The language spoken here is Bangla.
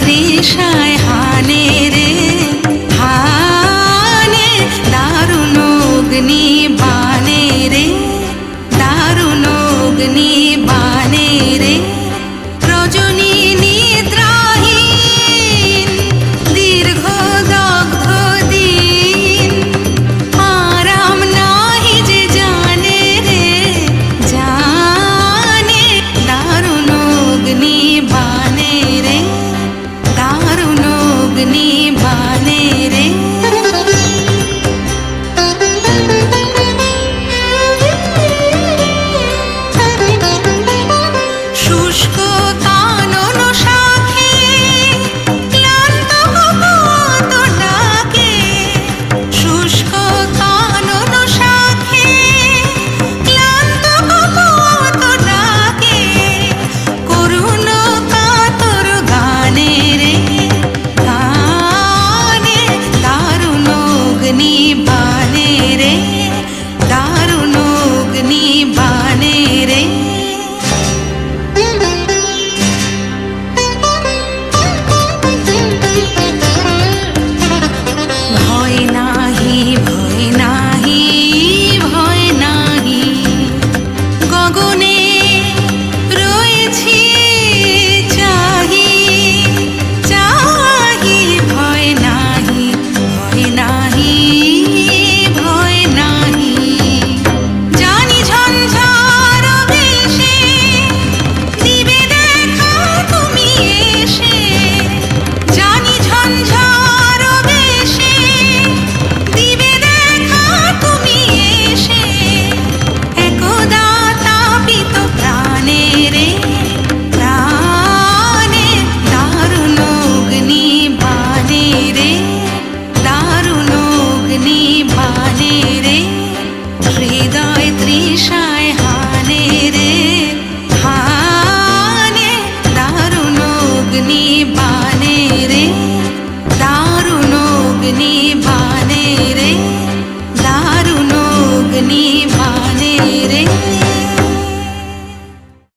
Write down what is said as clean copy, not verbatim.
তৃষায় হানে রে হানে, দারুণ অগ্নি বানে রে, দারুণ অগ্নি বানে রে। রজনী নিদ্রাহীন দীর্ঘ দগ্ধ দিন, আরাম নাহি যে জানে রে জানে, দারুণ অগ্নি বানে রে, দারুণ অগ্নি বানে রে। শুষ্ক কানন শাখে ক্লান্ত কপোত ডাকে, শুষ্ক কানন শাখে ক্লান্ত কপোত ডাকে, করুণ কাতর গানে রে গানে, দারুণ অগ্নি বানে রে, দারুণ অগ্নি বানে রে। ভয় নাহি ভয় নাহি ভয় নাহি, গগনে রয়েছি চাহি চাহি, ভয় নাহি ভয় নাহি ভয় নাহি। জানি ঝঞ্ঝার বেশে দিবে দেখা তুমি এসে, জানি ঝঞ্ঝার বেশে দিবে দেখা তুমি এসে, একদা তাপিত প্রাণে রে প্রাণে, দারুণ অগ্নি বানে রে, দারুণ অগ্নি বানে রে। হৃদয় তৃষায় হানে রে হানে, দারুণ অগ্নি